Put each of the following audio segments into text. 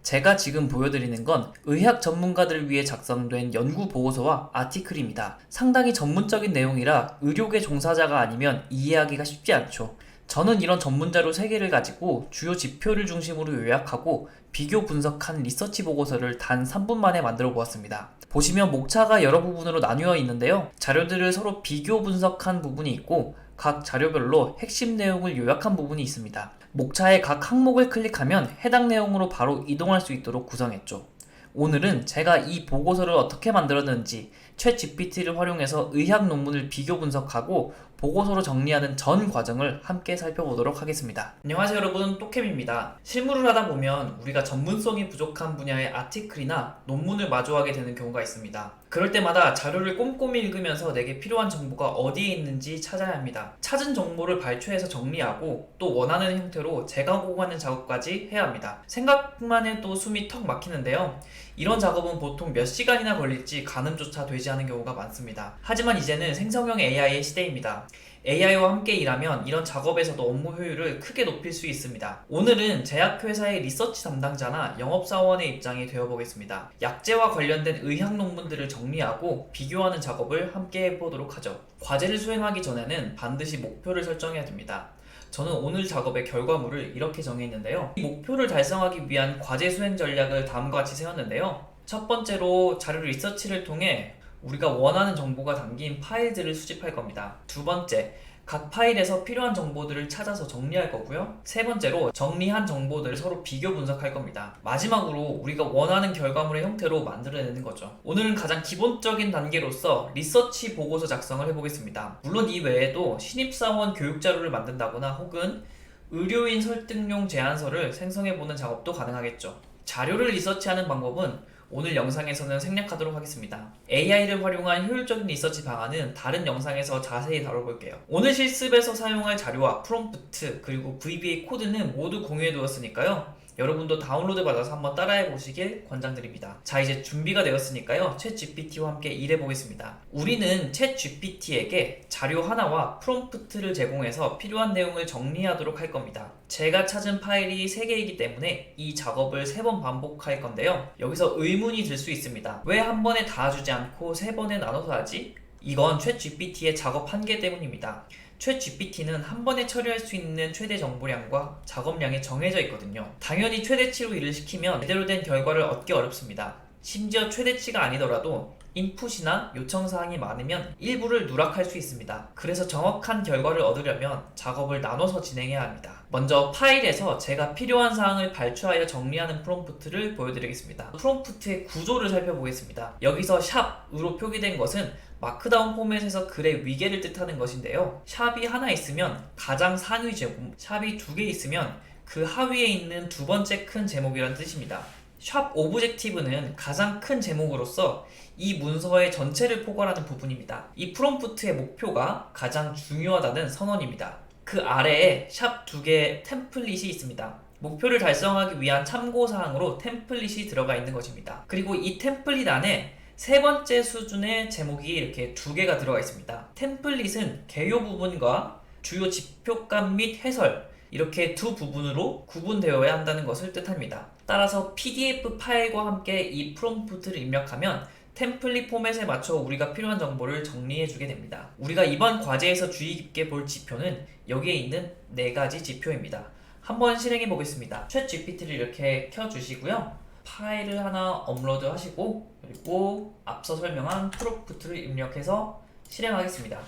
제가 지금 보여드리는 건 의학 전문가들을 위해 작성된 연구 보고서와 아티클입니다. 상당히 전문적인 내용이라 의료계 종사자가 아니면 이해하기가 쉽지 않죠. 저는 이런 전문 자료 3개를 가지고 주요 지표를 중심으로 요약하고 비교 분석한 리서치 보고서를 단 3분 만에 만들어 보았습니다. 보시면 목차가 여러 부분으로 나뉘어 있는데요. 자료들을 서로 비교 분석한 부분이 있고 각 자료별로 핵심 내용을 요약한 부분이 있습니다. 목차의 각 항목을 클릭하면 해당 내용으로 바로 이동할 수 있도록 구성했죠. 오늘은 제가 이 보고서를 어떻게 만들었는지 챗GPT를 활용해서 의학 논문을 비교 분석하고 보고서로 정리하는 전 과정을 함께 살펴보도록 하겠습니다. 안녕하세요 여러분, 똑캠입니다. 실무를 하다 보면 우리가 전문성이 부족한 분야의 아티클이나 논문을 마주하게 되는 경우가 있습니다. 그럴 때마다 자료를 꼼꼼히 읽으면서 내게 필요한 정보가 어디에 있는지 찾아야 합니다. 찾은 정보를 발췌해서 정리하고 또 원하는 형태로 재가공하는 작업까지 해야 합니다. 생각만 해도 숨이 턱 막히는데요. 이런 작업은 보통 몇 시간이나 걸릴지 가늠조차 되지 않은 경우가 많습니다. 하지만 이제는 생성형 AI의 시대입니다. AI와 함께 일하면 이런 작업에서도 업무 효율을 크게 높일 수 있습니다. 오늘은 제약회사의 리서치 담당자나 영업사원의 입장이 되어보겠습니다. 약제와 관련된 의학 논문들을 정리하고 비교하는 작업을 함께 해보도록 하죠. 과제를 수행하기 전에는 반드시 목표를 설정해야 됩니다. 저는 오늘 작업의 결과물을 이렇게 정했는데요. 이 목표를 달성하기 위한 과제 수행 전략을 다음과 같이 세웠는데요. 첫 번째로 자료 리서치를 통해 우리가 원하는 정보가 담긴 파일들을 수집할 겁니다. 두 번째, 각 파일에서 필요한 정보들을 찾아서 정리할 거고요. 세 번째로 정리한 정보들을 서로 비교 분석할 겁니다. 마지막으로 우리가 원하는 결과물의 형태로 만들어내는 거죠. 오늘은 가장 기본적인 단계로서 리서치 보고서 작성을 해보겠습니다. 물론 이 외에도 신입사원 교육 자료를 만든다거나 혹은 의료인 설득용 제안서를 생성해보는 작업도 가능하겠죠. 자료를 리서치하는 방법은 오늘 영상에서는 생략하도록 하겠습니다. AI를 활용한 효율적인 리서치 방안은 다른 영상에서 자세히 다뤄볼게요. 오늘 실습에서 사용할 자료와 프롬프트 그리고 VBA 코드는 모두 공유해 두었으니까요. 여러분도 다운로드 받아서 한번 따라해 보시길 권장드립니다. 자, 이제 준비가 되었으니까요. 챗GPT와 함께 일해 보겠습니다. 우리는 챗GPT에게 자료 하나와 프롬프트를 제공해서 필요한 내용을 정리하도록 할 겁니다. 제가 찾은 파일이 3개이기 때문에 이 작업을 3번 반복할 건데요. 여기서 의문이 들 수 있습니다. 왜 한 번에 다 주지 않고 3번에 나눠서 하지? 이건 챗GPT의 작업 한계 때문입니다. 챗GPT는 한 번에 처리할 수 있는 최대 정보량과 작업량이 정해져 있거든요. 당연히 최대치로 일을 시키면 제대로 된 결과를 얻기 어렵습니다. 심지어 최대치가 아니더라도 인풋이나 요청사항이 많으면 일부를 누락할 수 있습니다. 그래서 정확한 결과를 얻으려면 작업을 나눠서 진행해야 합니다. 먼저 파일에서 제가 필요한 사항을 발췌하여 정리하는 프롬프트를 보여드리겠습니다. 프롬프트의 구조를 살펴보겠습니다. 여기서 샵으로 표기된 것은 마크다운 포맷에서 글의 위계를 뜻하는 것인데요. 샵이 하나 있으면 가장 상위 제목, 샵이 2개 있으면 그 하위에 있는 두 번째 큰 제목이란 뜻입니다. 샵 오브젝티브는 가장 큰 제목으로서 이 문서의 전체를 포괄하는 부분입니다. 이 프롬프트의 목표가 가장 중요하다는 선언입니다. 그 아래에 샵 2개의 템플릿이 있습니다. 목표를 달성하기 위한 참고사항으로 템플릿이 들어가 있는 것입니다. 그리고 이 템플릿 안에 세 번째 수준의 제목이 이렇게 2개가 들어가 있습니다. 템플릿은 개요 부분과 주요 지표값 및 해설 이렇게 두 부분으로 구분되어야 한다는 것을 뜻합니다. 따라서 PDF 파일과 함께 이 프롬프트를 입력하면 템플릿 포맷에 맞춰 우리가 필요한 정보를 정리해주게 됩니다. 우리가 이번 과제에서 주의 깊게 볼 지표는 여기에 있는 4가지 지표입니다. 한번 실행해 보겠습니다. 챗GPT를 이렇게 켜주시고요. 파일을 하나 업로드 하시고 그리고 앞서 설명한 프롬프트를 입력해서 실행하겠습니다.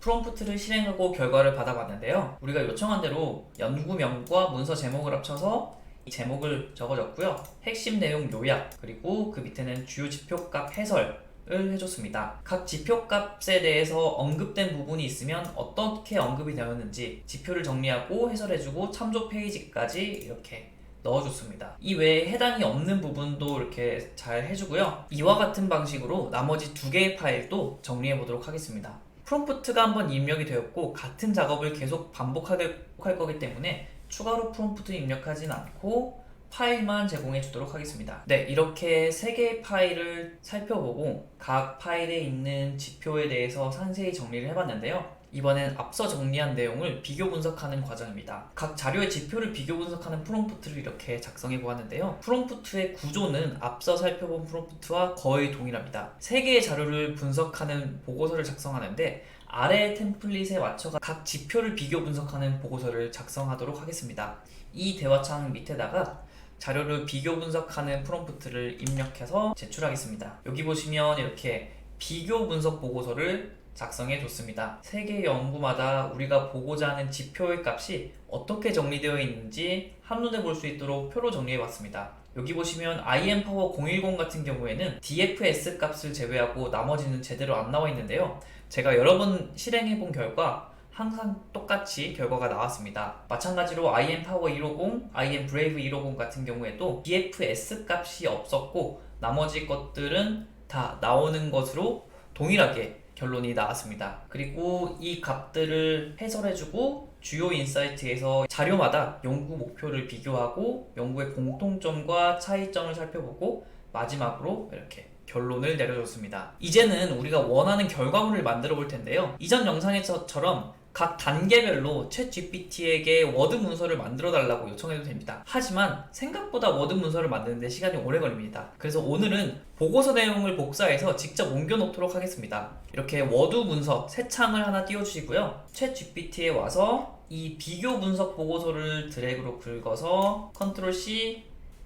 프롬프트를 실행하고 결과를 받아봤는데요. 우리가 요청한 대로 연구명과 문서 제목을 합쳐서 이 제목을 적어줬고요. 핵심 내용 요약 그리고 그 밑에는 주요 지표값 해설을 해줬습니다. 각 지표값에 대해서 언급된 부분이 있으면 어떻게 언급이 되었는지 지표를 정리하고 해설해주고 참조 페이지까지 이렇게 넣어줬습니다. 이 외에 해당이 없는 부분도 이렇게 잘 해주고요. 이와 같은 방식으로 나머지 2개의 파일도 정리해 보도록 하겠습니다. 프롬프트가 한번 입력이 되었고 같은 작업을 계속 반복하게 할 거기 때문에 추가로 프롬프트 입력하진 않고 파일만 제공해 주도록 하겠습니다. 네, 이렇게 3개의 파일을 살펴보고 각 파일에 있는 지표에 대해서 상세히 정리를 해봤는데요. 이번엔 앞서 정리한 내용을 비교 분석하는 과정입니다. 각 자료의 지표를 비교 분석하는 프롬프트를 이렇게 작성해 보았는데요. 프롬프트의 구조는 앞서 살펴본 프롬프트와 거의 동일합니다. 3개의 자료를 분석하는 보고서를 작성하는데 아래의 템플릿에 맞춰 각 지표를 비교 분석하는 보고서를 작성하도록 하겠습니다. 이 대화창 밑에다가 자료를 비교 분석하는 프롬프트를 입력해서 제출하겠습니다. 여기 보시면 이렇게 비교 분석 보고서를 작성해 뒀습니다. 3개의 연구마다 우리가 보고자 하는 지표의 값이 어떻게 정리되어 있는지 한눈에 볼 수 있도록 표로 정리해 봤습니다. 여기 보시면 IMPower 010 같은 경우에는 DFS 값을 제외하고 나머지는 제대로 안 나와 있는데요. 제가 여러 번 실행해 본 결과 항상 똑같이 결과가 나왔습니다. 마찬가지로 IMPower 150, IMBrave 150 같은 경우에도 DFS 값이 없었고 나머지 것들은 다 나오는 것으로 동일하게 결론이 나왔습니다. 그리고 이 값들을 해설해주고 주요 인사이트에서 자료마다 연구 목표를 비교하고 연구의 공통점과 차이점을 살펴보고 마지막으로 이렇게 결론을 내려줬습니다. 이제는 우리가 원하는 결과물을 만들어 볼 텐데요. 이전 영상에서처럼 각 단계별로 챗GPT에게 워드 문서를 만들어 달라고 요청해도 됩니다. 하지만 생각보다 워드 문서를 만드는데 시간이 오래 걸립니다. 그래서 오늘은 보고서 내용을 복사해서 직접 옮겨 놓도록 하겠습니다. 이렇게 워드 문서 새 창을 하나 띄워주시고요. 챗GPT에 와서 이 비교 분석 보고서를 드래그로 긁어서 컨트롤 C,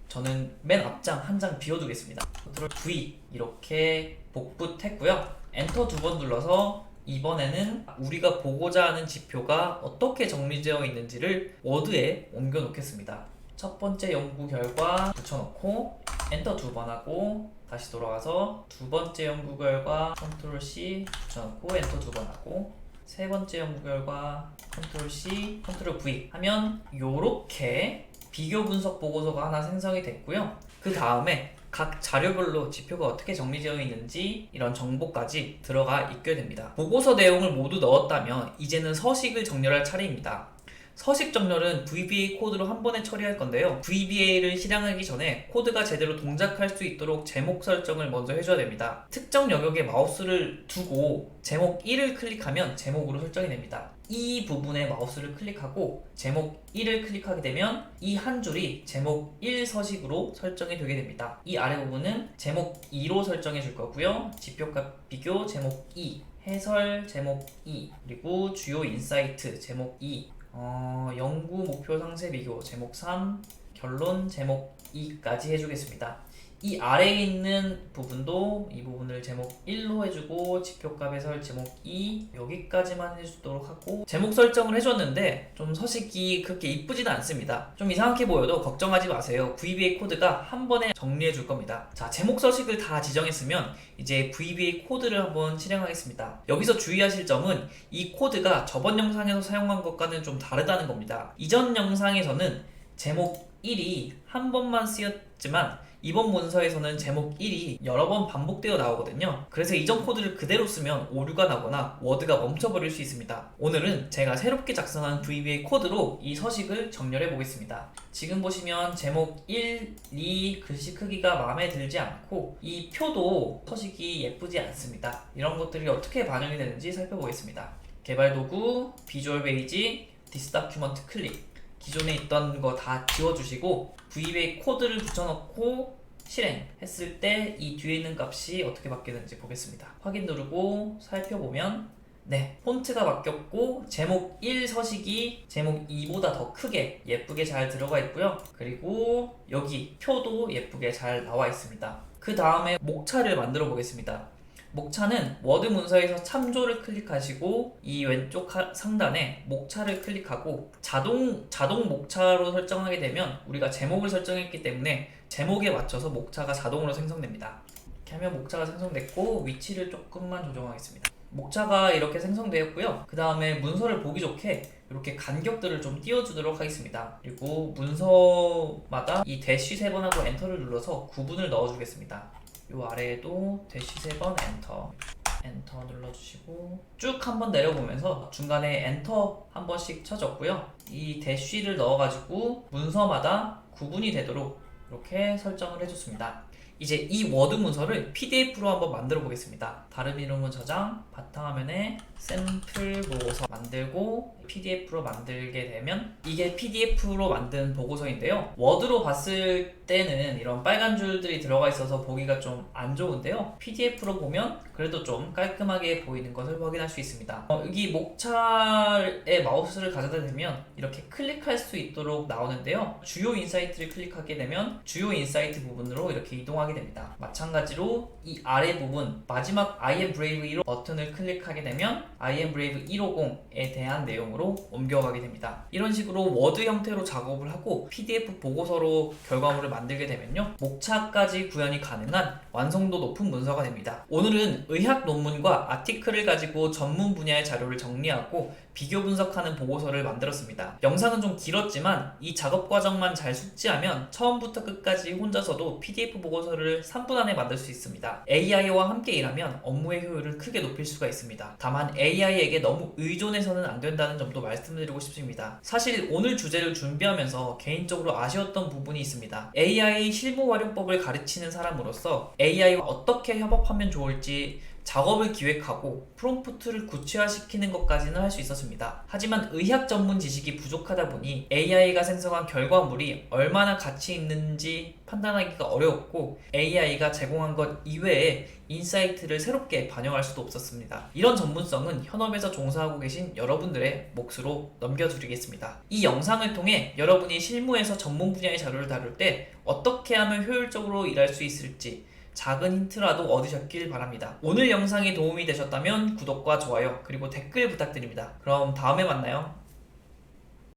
저는 맨 앞장 한 장 비워두겠습니다. 컨트롤 V 이렇게 복붙했고요. 엔터 2번 눌러서 이번에는 우리가 보고자 하는 지표가 어떻게 정리되어 있는지를 워드에 옮겨 놓겠습니다. 첫 번째 연구 결과 붙여놓고 엔터 2번 하고 다시 돌아가서 두 번째 연구 결과 컨트롤 C 붙여놓고 엔터 2번 하고 세 번째 연구 결과 컨트롤 C 컨트롤 V 하면 요렇게 비교 분석 보고서가 하나 생성이 됐고요. 그 다음에 각 자료별로 지표가 어떻게 정리되어 있는지 이런 정보까지 들어가 있게 됩니다. 보고서 내용을 모두 넣었다면 이제는 서식을 정렬할 차례입니다. 서식 정렬은 VBA 코드로 한 번에 처리할 건데요. VBA를 실행하기 전에 코드가 제대로 동작할 수 있도록 제목 설정을 먼저 해줘야 됩니다. 특정 영역에 마우스를 두고 제목 1을 클릭하면 제목으로 설정이 됩니다. 이 부분에 마우스를 클릭하고 제목 1을 클릭하게 되면 이 한 줄이 제목 1 서식으로 설정이 되게 됩니다. 이 아래 부분은 제목 2로 설정해 줄 거고요. 지표값 비교 제목 2, 해설 제목 2, 그리고 주요 인사이트 제목 2, 연구 목표 상세 비교 제목 3, 결론 제목 2까지 해주겠습니다. 이 아래에 있는 부분도 이 부분을 제목 1로 해주고 지표값 해설 제목 2 여기까지만 해주도록 하고 제목 설정을 해줬는데 좀 서식이 그렇게 이쁘지는 않습니다. 좀 이상하게 보여도 걱정하지 마세요. VBA 코드가 한 번에 정리해 줄 겁니다. 자, 제목 서식을 다 지정했으면 이제 VBA 코드를 한번 실행하겠습니다. 여기서 주의하실 점은 이 코드가 저번 영상에서 사용한 것과는 좀 다르다는 겁니다. 이전 영상에서는 제목 1이 한 번만 쓰였지만 이번 문서에서는 제목 1이 여러 번 반복되어 나오거든요. 그래서 이전 코드를 그대로 쓰면 오류가 나거나 워드가 멈춰버릴 수 있습니다. 오늘은 제가 새롭게 작성한 VBA 코드로 이 서식을 정렬해 보겠습니다. 지금 보시면 제목 1, 2 글씨 크기가 마음에 들지 않고 이 표도 서식이 예쁘지 않습니다. 이런 것들이 어떻게 반영이 되는지 살펴보겠습니다. 개발 도구, 비주얼 베이지, 디스 다큐먼트 클릭, 기존에 있던 거 다 지워주시고 VBA 코드를 붙여넣고 실행했을 때 이 뒤에 있는 값이 어떻게 바뀌는지 보겠습니다. 확인 누르고 살펴보면 네, 폰트가 바뀌었고 제목 1 서식이 제목 2보다 더 크게 예쁘게 잘 들어가 있고요. 그리고 여기 표도 예쁘게 잘 나와 있습니다. 그 다음에 목차를 만들어 보겠습니다. 목차는 워드 문서에서 참조를 클릭하시고 이 왼쪽 상단에 목차를 클릭하고 자동 목차로 설정하게 되면 우리가 제목을 설정했기 때문에 제목에 맞춰서 목차가 자동으로 생성됩니다. 이렇게 하면 목차가 생성됐고 위치를 조금만 조정하겠습니다. 목차가 이렇게 생성되었고요. 그 다음에 문서를 보기 좋게 이렇게 간격들을 좀 띄워주도록 하겠습니다. 그리고 문서마다 이 대쉬 3번하고 엔터를 눌러서 구분을 넣어주겠습니다. 요 아래에도 대쉬 3번 엔터 눌러주시고 쭉 한번 내려보면서 중간에 엔터 한 번씩 쳐줬고요. 이 대쉬를 넣어가지고 문서마다 구분이 되도록 이렇게 설정을 해줬습니다. 이제 이 워드 문서를 PDF로 한번 만들어 보겠습니다. 다른 이름은 저장, 바탕화면에 샘플 보고서 만들고 PDF로 만들게 되면 이게 PDF로 만든 보고서인데요. 워드로 봤을 때는 이런 빨간 줄들이 들어가 있어서 보기가 좀 안 좋은데요. PDF로 보면 그래도 좀 깔끔하게 보이는 것을 확인할 수 있습니다. 여기 목차에 마우스를 가져다 대면 이렇게 클릭할 수 있도록 나오는데요. 주요 인사이트를 클릭하게 되면 주요 인사이트 부분으로 이렇게 이동하게 됩니다. 마찬가지로 이 아래 부분 마지막 I am brave 1호 버튼을 클릭하게 되면 I am brave 150에 대한 내용으로 옮겨가게 됩니다. 이런 식으로 워드 형태로 작업을 하고 PDF 보고서로 결과물을 만들게 되면요. 목차까지 구현이 가능한 완성도 높은 문서가 됩니다. 오늘은 의학 논문과 아티클을 가지고 전문 분야의 자료를 정리하고 비교 분석하는 보고서를 만들었습니다. 영상은 좀 길었지만 이 작업 과정만 잘 숙지하면 처음부터 끝까지 혼자서도 PDF 보고서를 3분 안에 만들 수 있습니다. AI와 함께 일하면 업무의 효율을 크게 높일 수가 있습니다. 다만 AI에게 너무 의존해서는 안 된다는 점도 말씀드리고 싶습니다. 사실 오늘 주제를 준비하면서 개인적으로 아쉬웠던 부분이 있습니다. AI 실무 활용법을 가르치는 사람으로서 AI와 어떻게 협업하면 좋을지 작업을 기획하고 프롬프트를 구체화시키는 것까지는 할 수 있었습니다. 하지만 의학 전문 지식이 부족하다 보니 AI가 생성한 결과물이 얼마나 가치 있는지 판단하기가 어려웠고 AI가 제공한 것 이외에 인사이트를 새롭게 반영할 수도 없었습니다. 이런 전문성은 현업에서 종사하고 계신 여러분들의 몫으로 넘겨드리겠습니다. 이 영상을 통해 여러분이 실무에서 전문 분야의 자료를 다룰 때 어떻게 하면 효율적으로 일할 수 있을지 작은 힌트라도 얻으셨길 바랍니다. 오늘 영상이 도움이 되셨다면 구독과 좋아요 그리고 댓글 부탁드립니다. 그럼 다음에 만나요.